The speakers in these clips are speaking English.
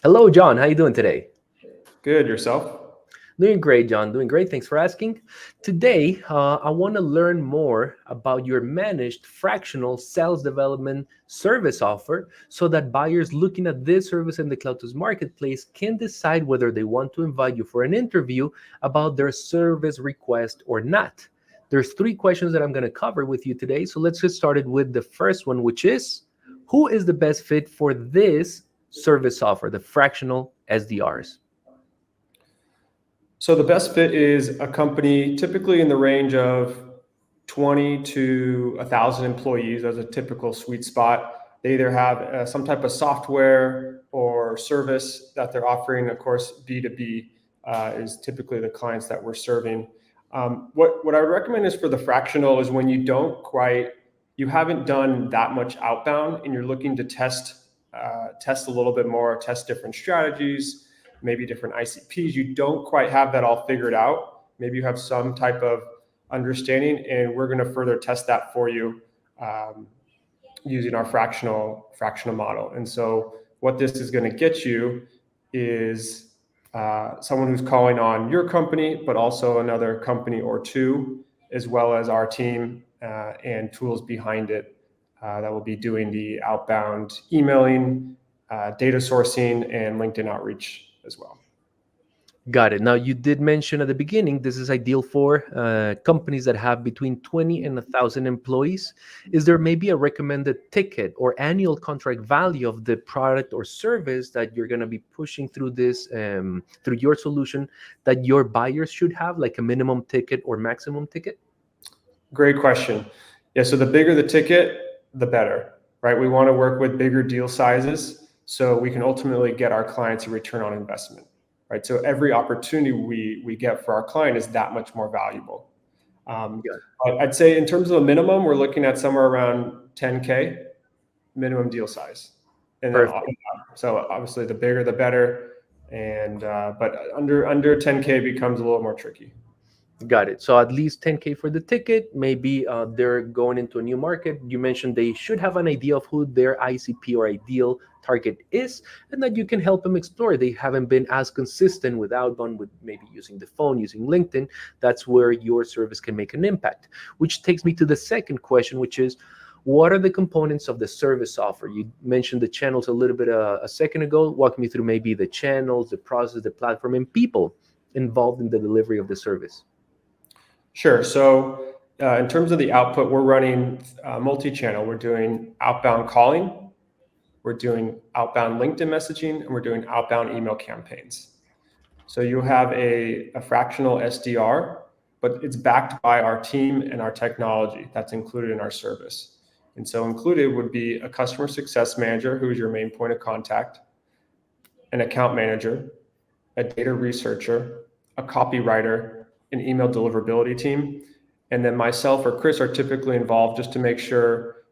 Hello, John. How you doing today? Good, yourself? Doing great, John. Doing great. Thanks for asking. Today, I want to learn more about your managed fractional sales development service offer so that buyers looking at this service in the Cloutus marketplace can decide whether they want to invite you for an interview about their service request or not. There's three questions that I'm going to cover with you today. So let's get started with the first one, which is who is the best fit for this service offer, the fractional SDRs? So the best fit is a company typically in the range of 20 to 1,000 employees as a typical sweet spot. They either have some type of software or service that they're offering. Of course, B2B is typically the clients that we're serving. What I would recommend is for the fractional is when you haven't done that much outbound and you're looking to test a little bit more, test different strategies, maybe different ICPs. You don't quite have that all figured out. Maybe you have some type of understanding, and we're going to further test that for you using our fractional model. And so what this is going to get you is someone who's calling on your company, but also another company or two, as well as our team and tools behind it that will be doing the outbound emailing, data sourcing, and LinkedIn outreach as well. Got it. Now, you did mention at the beginning this is ideal for companies that have between 20 and 1,000 employees. Is there maybe a recommended ticket or annual contract value of the product or service that you're going to be pushing through through your solution that your buyers should have, like a minimum ticket or maximum ticket? Great question. Yeah, so the bigger the ticket, the better, right? We want to work with bigger deal sizes so we can ultimately get our clients a return on investment. Right? So every opportunity we get for our client is that much more valuable. I'd say in terms of a minimum, we're looking at somewhere around 10K minimum deal size. And then, so obviously the bigger, the better. And but under 10K becomes a little more tricky. Got it. So at least 10K for the ticket. Maybe they're going into a new market. You mentioned they should have an idea of who their ICP or ideal target is, and that you can help them explore. They haven't been as consistent with outbound, with maybe using the phone, using LinkedIn. That's where your service can make an impact. Which takes me to the second question, which is, what are the components of the service offer? You mentioned the channels a little bit a second ago. Walk me through maybe the channels, the process, the platform, and people involved in the delivery of the service. Sure. So in terms of the output, we're running multi-channel. We're doing outbound calling, we're doing outbound LinkedIn messaging, and we're doing outbound email campaigns. So you have a fractional SDR, but it's backed by our team and our technology that's included in our service. And so included would be a customer success manager, who is your main point of contact, an account manager, a data researcher, a copywriter, an email deliverability team, and then myself or Chris are typically involved just to make sure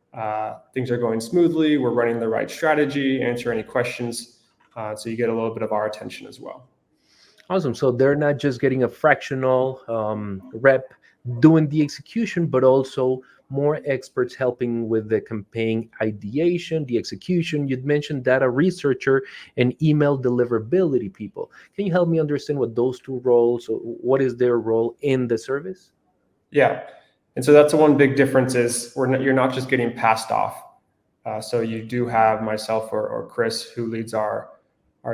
things are going smoothly, we're running the right strategy, answer any questions, so you get a little bit of our attention as well. Awesome. So they're not just getting a fractional rep doing the execution, but also more experts helping with the campaign ideation, the execution. You'd mentioned data researcher and email deliverability people. Can you help me understand what those two roles, or what is their role in the service? Yeah. And so that's the one big difference is you're not just getting passed off. So you do have myself or Chris, who leads our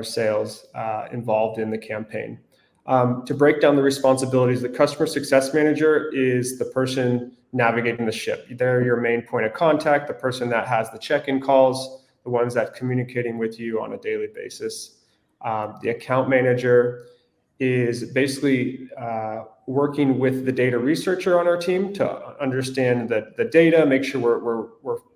sales, involved in the campaign. To break down the responsibilities, the customer success manager is the person navigating the ship. They're your main point of contact, the person that has the check-in calls, the ones that communicating with you on a daily basis. The account manager is basically working with the data researcher on our team to understand the data, make sure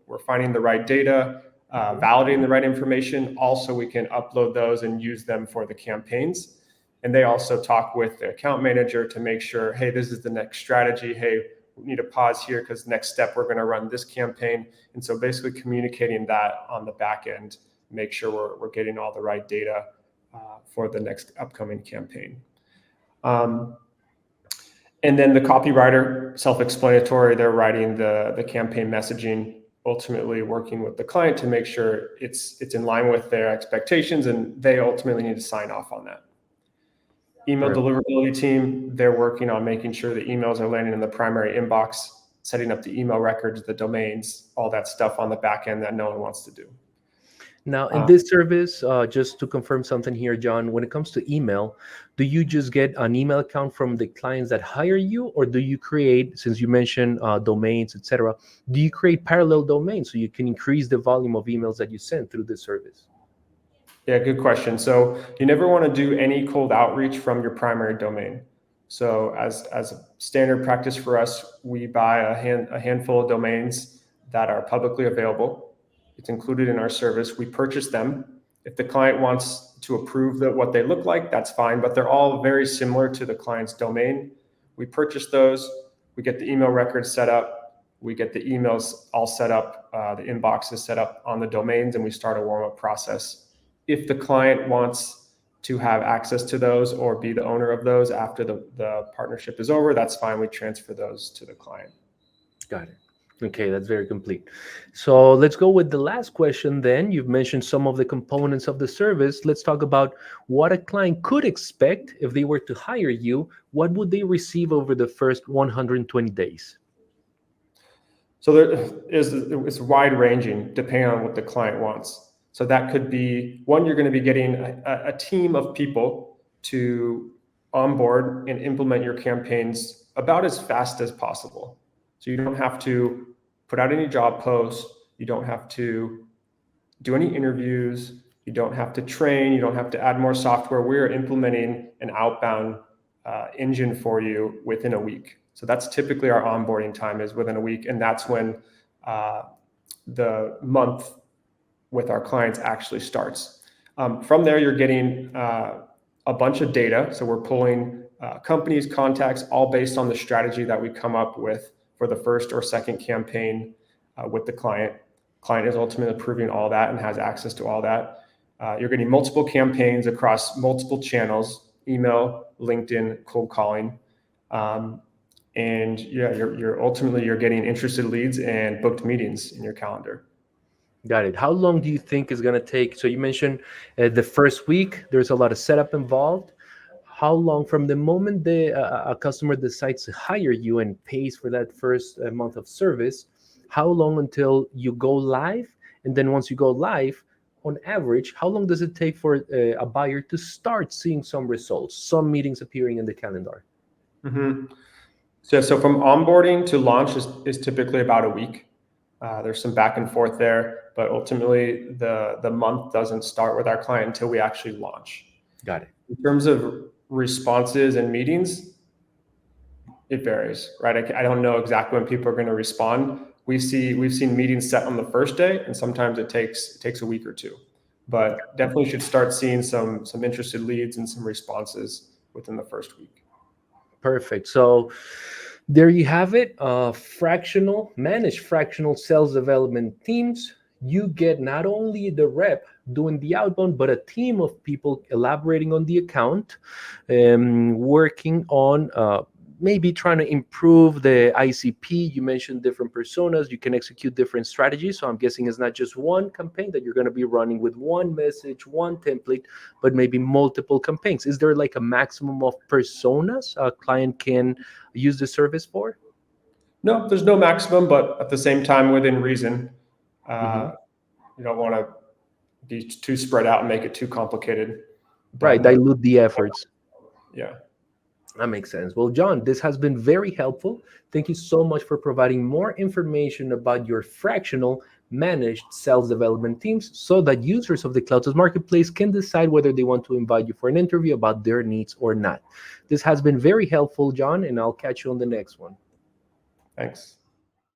we're finding the right data, validating the right information. Also, we can upload those and use them for the campaigns. And they also talk with the account manager to make sure, hey, this is the next strategy. Hey, we need to pause here because next step, we're going to run this campaign. And so basically communicating that on the back end, make sure we're getting all the right data for the next upcoming campaign. And then the copywriter, self-explanatory, they're writing the campaign messaging ultimately working with the client to make sure it's in line with their expectations, and they ultimately need to sign off on that. Email Perfect. deliverability team, they're working on making sure the emails are landing in the primary inbox, setting up the email records, the domains, all that stuff on the back end that no one wants to do. Now, in Uh, this service, just to confirm something here, John, when it comes to email, do you just get an email account from the clients that hire you, or do you create, since you mentioned domains, etc., do you create parallel domains so you can increase the volume of emails that you send through this service? Yeah, good question. So you never want to do any cold outreach from your primary domain. So as a standard practice for us, we buy a handful of domains that are publicly available. It's included in our service. We purchase them. If the client wants to approve what they look like, that's fine, but they're all very similar to the client's domain. We purchase those. We get the email records set up. We get the emails all set up. The inbox is set up on the domains, and we start a warm-up process. If the client wants to have access to those or be the owner of those after the partnership is over, that's fine. We transfer those to the client. Got it. Okay, that's very complete. So let's go with the last question then. You've mentioned some of the components of the service. Let's talk about what a client could expect if they were to hire you. What would they receive over the first 120 days? So it's wide ranging depending on what the client wants. So that could be one, you're going to be getting a team of people to onboard and implement your campaigns about as fast as possible. So you don't have to put out any job posts. You don't have to do any interviews. You don't have to train. You don't have to add more software. We're implementing an outbound engine for you within a week. So that's typically our onboarding time is within a week. And that's when the month with our clients actually starts. From there, you're getting a bunch of data. So we're pulling companies, contacts, all based on the strategy that we come up with for the first or second campaign with the client. Client is ultimately approving all that and has access to all that. You're getting multiple campaigns across multiple channels: email, LinkedIn, cold calling. And yeah, you're ultimately getting interested leads and booked meetings in your calendar. Got it. How long do you think is going to take? So you mentioned the first week, there's a lot of setup involved. How long from the moment a customer decides to hire you and pays for that first month of service, how long until you go live? And then once you go live, on average, how long does it take for a buyer to start seeing some results, some meetings appearing in the calendar? Mm-hmm. So from onboarding to launch is typically about a week. There's some back and forth there, but ultimately the month doesn't start with our client until we actually launch. Got it. In terms of responses and meetings, it varies, right? I don't know exactly when people are going to respond. We've seen meetings set on the first day, and sometimes it takes a week or two. But definitely should start seeing some interested leads and some responses within the first week. Perfect. So there you have it. Managed fractional sales development teams. You get not only the rep doing the outbound, but a team of people elaborating on the account, working on maybe trying to improve the ICP. You mentioned different personas. You can execute different strategies. So I'm guessing it's not just one campaign that you're going to be running with one message, one template, but maybe multiple campaigns. Is there like a maximum of personas a client can use the service for? No, there's no maximum, but at the same time, within reason. Mhm. You don't want to be too spread out and make it too complicated. But Right, no, dilute the efforts. yeah. That makes sense. Well, John, this has been very helpful. Thank you so much for providing more information about your fractional managed sales development teams so that users of the CloudSales Marketplace can decide whether they want to invite you for an interview about their needs or not. This has been very helpful, John, and I'll catch you on the next one. Thanks.